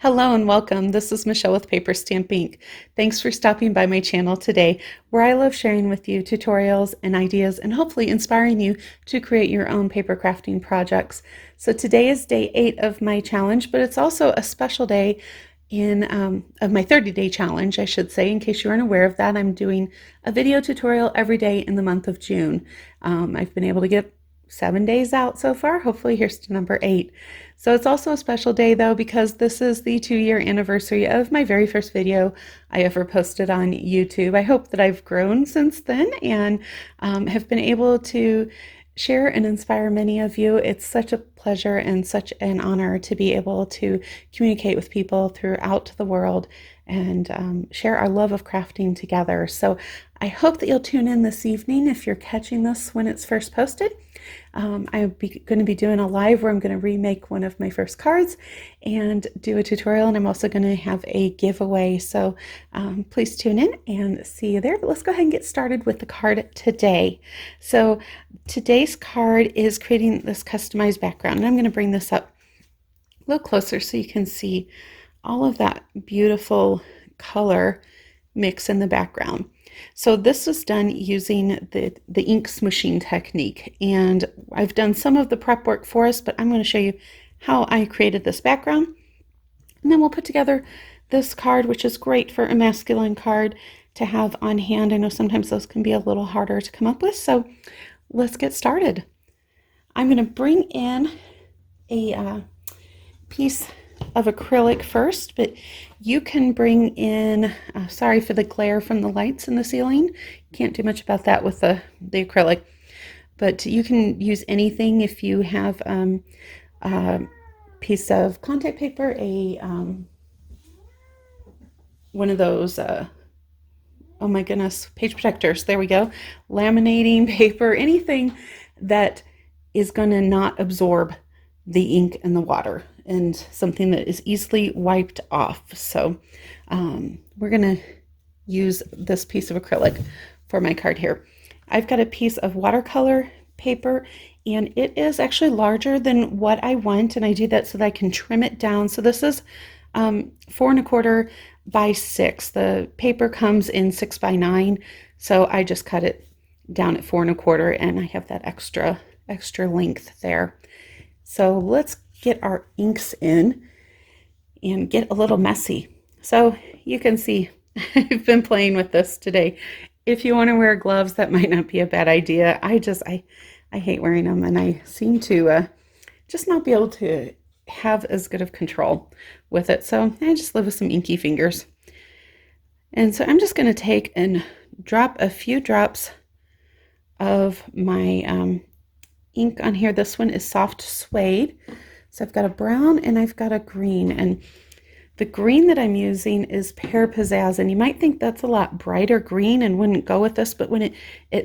Hello and welcome. This is Michelle with PaperStampInk. Thanks for stopping by my channel today, where I love sharing with you tutorials and ideas and hopefully inspiring you to create your own paper crafting projects. So today is day 8 of my challenge, but it's also a special day of my 30-day challenge, I should say. In case you aren't aware of that, I'm doing a video tutorial every day in the month of June. I've been able to get 7 days out so far. Hopefully here's to number 8. So it's also a special day though, because this is the 2-year anniversary of my very first video I ever posted on YouTube. I hope that I've grown since then and have been able to share and inspire many of you. It's such a pleasure and such an honor to be able to communicate with people throughout the world and share our love of crafting together. So I hope that you'll tune in this evening if you're catching this when it's first posted. I'm going to be doing a live where I'm going to remake one of my first cards and do a tutorial, and I'm also going to have a giveaway. So please tune in and see you there. But let's go ahead and get started with the card today. So today's card is creating this customized background, and I'm going to bring this up a little closer so you can see all of that beautiful color mix in the background. So this was done using the ink smooshing technique, and I've done some of the prep work for us, but I'm going to show you how I created this background, and then we'll put together this card, which is great for a masculine card to have on hand. I know sometimes those can be a little harder to come up with, so let's get started. I'm going to bring in a piece of acrylic first, but you can bring in, sorry for the glare from the lights in the ceiling. Can't do much about that with the acrylic, but you can use anything. If you have a piece of contact paper, one of those, oh my goodness, page protectors, there we go, laminating paper, anything that is going to not absorb the ink and the water, and something that is easily wiped off. So we're going to use this piece of acrylic for my card here. I've got a piece of watercolor paper, and it is actually larger than what I want, and I do that so that I can trim it down. So this is 4¼ by 6. The paper comes in 6 by 9, so I just cut it down at 4¼ and I have that extra length there. So let's get our inks in and get a little messy. So you can see I've been playing with this today. If you want to wear gloves, that might not be a bad idea. I hate wearing them, and I seem to just not be able to have as good of control with it. So I just live with some inky fingers. And so I'm just going to take and drop a few drops of my ink on here. This one is soft suede. So I've got a brown and I've got a green, and the green that I'm using is Pear Pizzazz, and you might think that's a lot brighter green and wouldn't go with this, but when it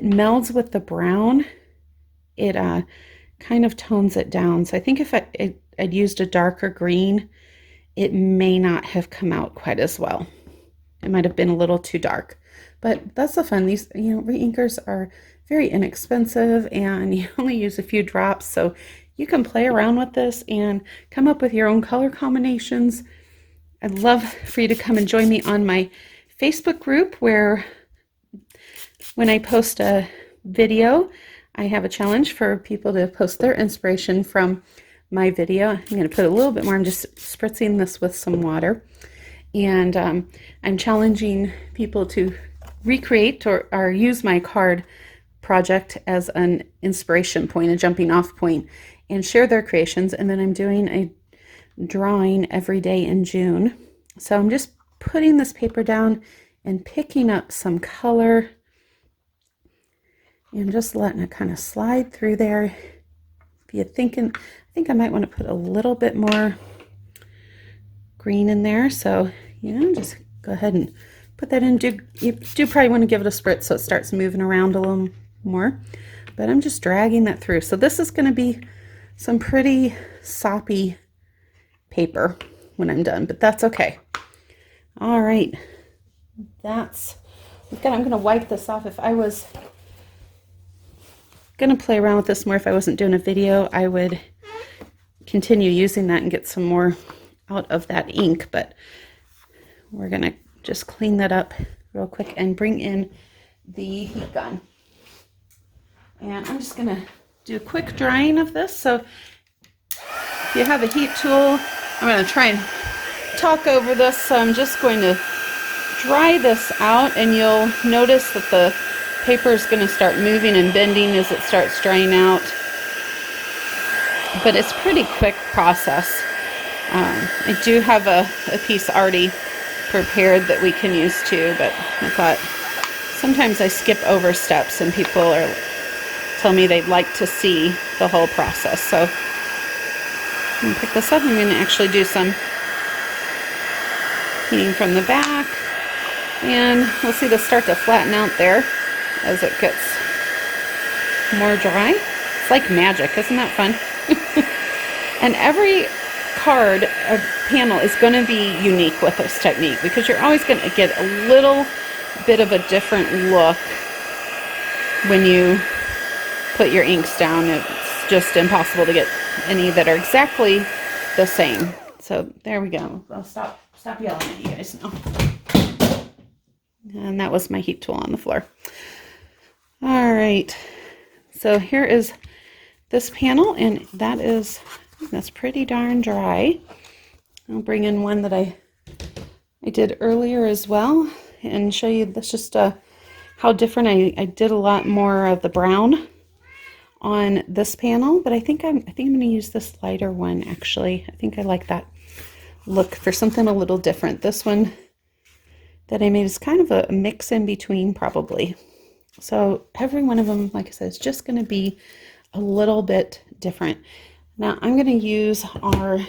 melds with the brown, it kind of tones it down. So I think if I'd used a darker green, it may not have come out quite as well. It might have been a little too dark, but that's the fun. These, re-inkers are very inexpensive, and you only use a few drops, so you can play around with this and come up with your own color combinations. I'd love for you to come and join me on my Facebook group, where when I post a video, I have a challenge for people to post their inspiration from my video. I'm going to put a little bit more. I'm just spritzing this with some water, and I'm challenging people to recreate or use my card project as an inspiration point, a jumping off point, and share their creations. And then I'm doing a drawing every day in June. So I'm just putting this paper down and picking up some color and just letting it kind of slide through there. If you're thinking, I think I might want to put a little bit more green in there. So, just go ahead and put that in. You do probably want to give it a spritz so it starts moving around a little more, but I'm just dragging that through. So this is going to be some pretty soppy paper when I'm done, but that's okay. All right, I'm going to wipe this off. If I was going to play around with this more, if I wasn't doing a video, I would continue using that and get some more out of that ink, but we're gonna just clean that up real quick and bring in the heat gun. And I'm just gonna do a quick drying of this. So if you have a heat tool, I'm gonna try and talk over this. So I'm just going to dry this out, and you'll notice that the paper is going to start moving and bending as it starts drying out. But it's a pretty quick process. I do have a piece already prepared that we can use too, but I thought sometimes I skip over steps and people tell me they'd like to see the whole process. So I'm going to pick this up. I'm going to actually do some heating from the back, and we'll see this start to flatten out there as it gets more dry. It's like magic, isn't that fun? And every card or panel is going to be unique with this technique, because you're always going to get a little bit of a different look when you put your inks down. It's just impossible to get any that are exactly the same. So there we go. I'll stop yelling at you guys now. And that was my heat tool on the floor. All right, so here is this panel, and that's pretty darn dry. I'll bring in one that I did earlier as well and show you this, just how different. I did a lot more of the brown on this panel, but I think I'm going to use this lighter one actually. I think I like that look for something a little different. This one that I made is kind of a mix in between probably. So every one of them, like I said, is just going to be a little bit different. Now I'm going to use our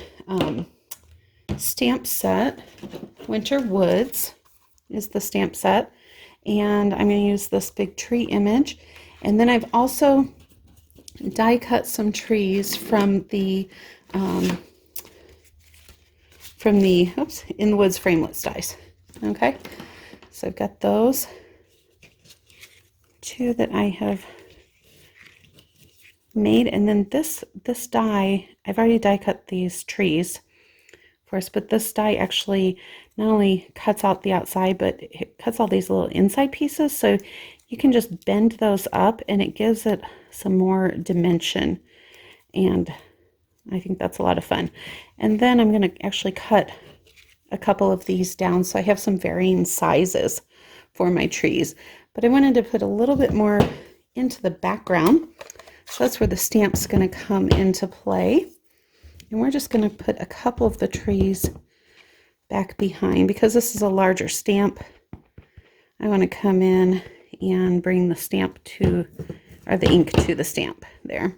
stamp set. Winter Woods is the stamp set, and I'm going to use this big tree image. And then I've also die cut some trees from the In the Woods framelits dies. Okay, so I've got those two that I have made, and then this die, I've already die cut these trees for us, but this die actually not only cuts out the outside, but it cuts all these little inside pieces, so you can just bend those up and it gives it some more dimension, and I think that's a lot of fun. And then I'm going to actually cut a couple of these down, so I have some varying sizes for my trees, but I wanted to put a little bit more into the background, so that's where the stamp's going to come into play. And we're just going to put a couple of the trees back behind, because this is a larger stamp. I want to come in and bring the stamp to, or the ink to the stamp there.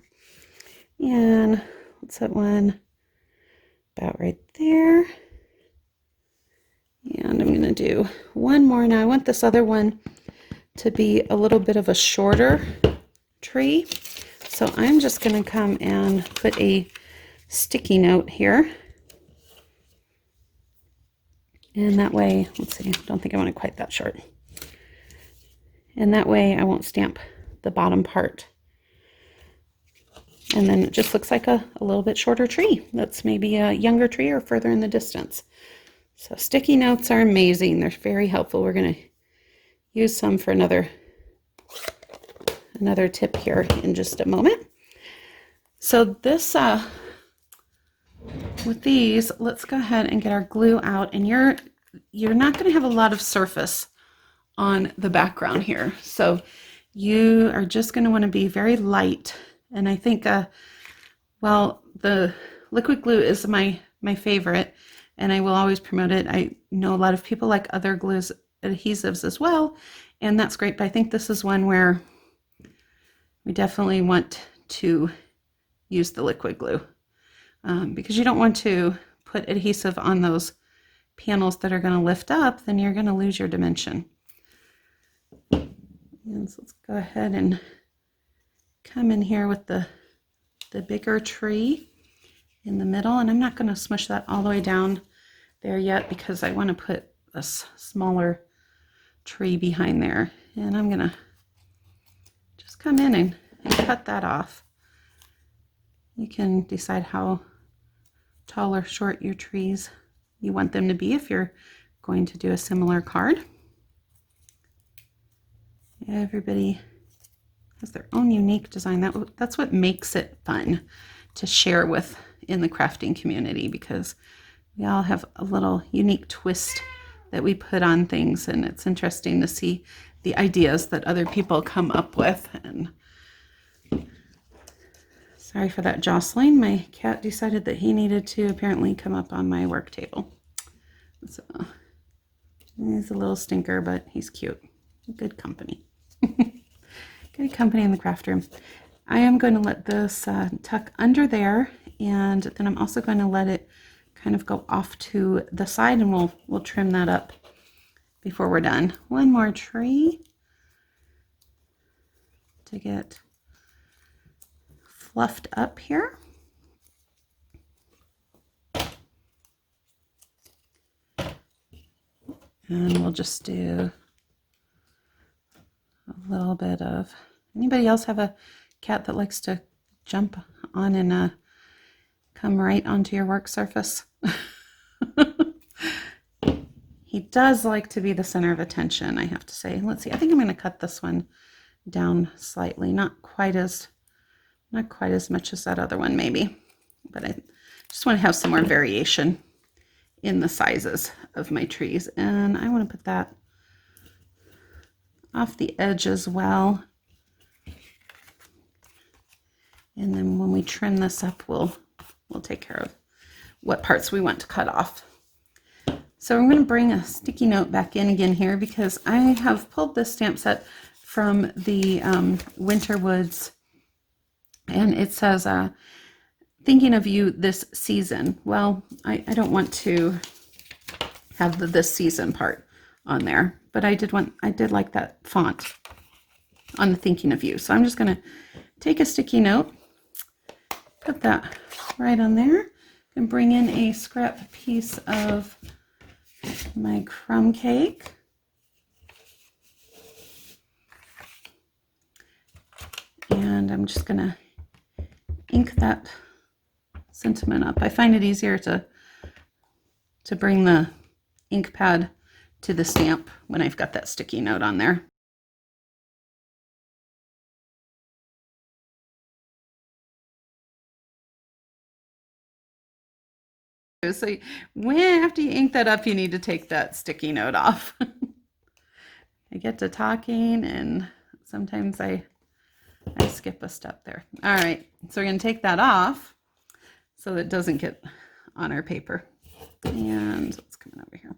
And let's set one about right there. And I'm going to do one more. Now I want this other one to be a little bit of a shorter tree. So I'm just going to come and put a sticky note here. And that way, let's see, I don't think I want it quite that short. And that way I won't stamp the bottom part. And then it just looks like a little bit shorter tree. That's maybe a younger tree or further in the distance. So sticky notes are amazing. They're very helpful. We're going to use some for another tip here in just a moment. So this, with these, let's go ahead and get our glue out. And you're not going to have a lot of surface on the background here. So you are just going to want to be very light. And I think, well, the liquid glue is my favorite, and I will always promote it. I know a lot of people like other glues, adhesives as well, and that's great. But I think this is one where we definitely want to use the liquid glue, because you don't want to put adhesive on those panels that are going to lift up, then you're going to lose your dimension. And so let's go ahead and come in here with the bigger tree in the middle, and I'm not going to smush that all the way down there yet, because I want to put a smaller tree behind there, and I'm going to just come in and cut that off. You can decide how tall or short your trees you want them to be if you're going to do a similar card. Everybody has their own unique design. That's what makes it fun to share with in the crafting community, because we all have a little unique twist that we put on things, and it's interesting to see the ideas that other people come up with. And sorry for that jostling. My cat decided that he needed to apparently come up on my work table. So he's a little stinker, but he's cute. Good company. Good company in the craft room. I am going to let this tuck under there, and then I'm also going to let it kind of go off to the side, and we'll trim that up before we're done. One more tree to get fluffed up here. And we'll just do a little bit of, anybody else have a cat that likes to jump on and come right onto your work surface? He does like to be the center of attention, I have to say. Let's see, I think I'm going to cut this one down slightly, not quite as much as that other one maybe, but I just want to have some more variation in the sizes of my trees. And I want to put that off the edge as well. And then when we trim this up, we'll take care of what parts we want to cut off. So I'm going to bring a sticky note back in again here, because I have pulled this stamp set from the Winter Woods, and it says, thinking of you this season. Well, I don't want to have the this season part on there, but I did like that font on the thinking of you. So I'm just going to take a sticky note, put that right on there, and bring in a scrap piece of my crumb cake. And I'm just going to ink that sentiment up. I find it easier to bring the ink pad to the stamp when I've got that sticky note on there. So after you ink that up, you need to take that sticky note off. I get to talking and sometimes I skip a step there. All right, so we're going to take that off so that it doesn't get on our paper. And what's coming over here?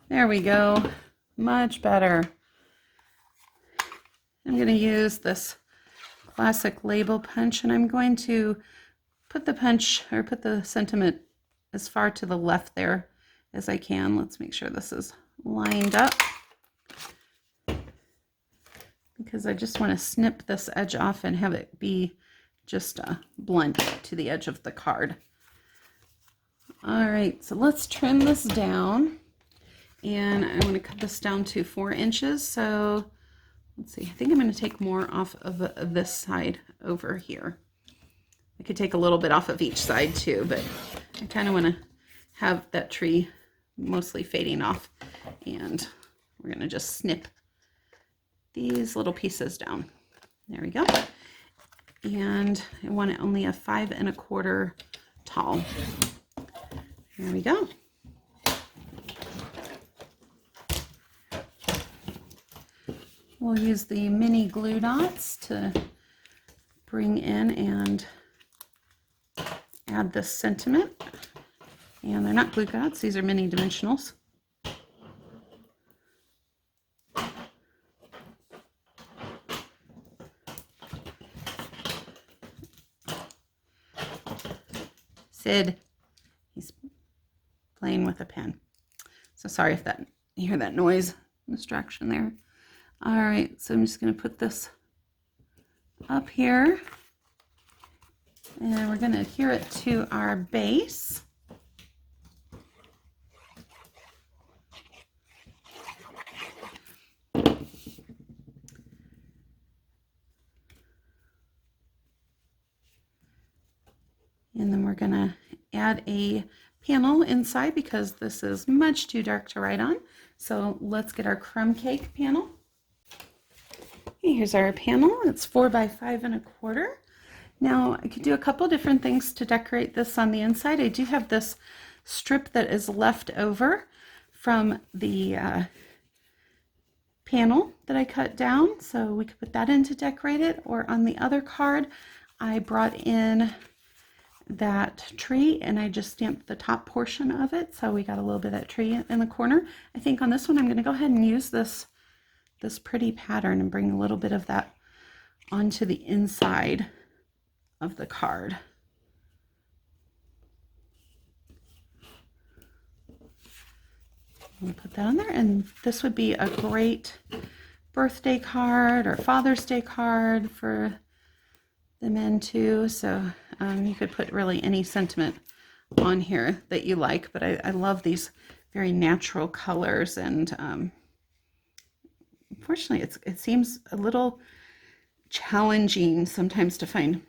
There we go. Much better. I'm going to use this classic label punch, and I'm going to put the punch, or put the sentiment as far to the left there as I can. Let's make sure this is lined up, because I just want to snip this edge off and have it be just blunt to the edge of the card. All right, so let's trim this down, and I want to cut this down to 4 inches. So let's see, I think I'm going to take more off of this side over here. I could take a little bit off of each side too, but I kind of want to have that tree mostly fading off, and we're going to just snip these little pieces down. There we go. And I want it only a 5 1/4 tall. There we go. We'll use the mini glue dots to bring in and add this sentiment. And they're not glue dots, these are mini dimensionals. Sid, he's playing with a pen. So sorry if you hear that noise distraction there. All right, so I'm just going to put this up here, and we're going to adhere it to our base. add a panel inside because this is much too dark to write on. So let's get our crumb cake panel. Here's our panel. It's 4 by 5 1/4. Now I could do a couple different things to decorate this on the inside. I do have this strip that is left over from the panel that I cut down, so we could put that in to decorate it. Or on the other card, I brought in that tree and I just stamped the top portion of it, so we got a little bit of that tree in the corner. I think on this one I'm going to go ahead and use this pretty pattern and bring a little bit of that onto the inside of the card. We'll put that on there, and this would be a great birthday card or Father's Day card for the men too. So you could put really any sentiment on here that you like, but I love these very natural colors, and unfortunately it seems a little challenging sometimes to find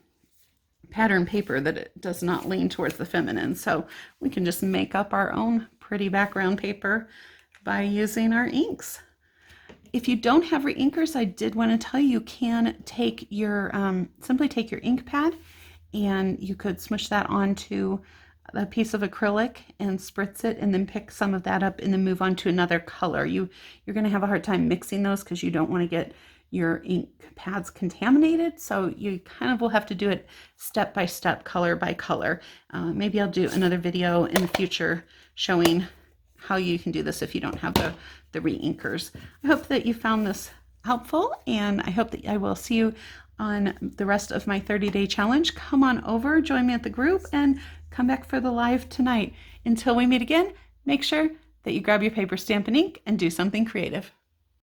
pattern paper that it does not lean towards the feminine. So we can just make up our own pretty background paper by using our inks. If you don't have reinkers, I did want to tell you, you can take your simply take your ink pad and you could smush that onto a piece of acrylic and spritz it, and then pick some of that up and then move on to another color. You're going to have a hard time mixing those because you don't want to get your ink pads contaminated, so you kind of will have to do it step by step, color by color. Maybe I'll do another video in the future showing how you can do this if you don't have the reinkers. I hope that you found this helpful, and I hope that I will see you on the rest of my 30-day challenge. Come on over, join me at the group, and come back for the live tonight. Until we meet again, make sure that you grab your paper, stamp, and ink and do something creative.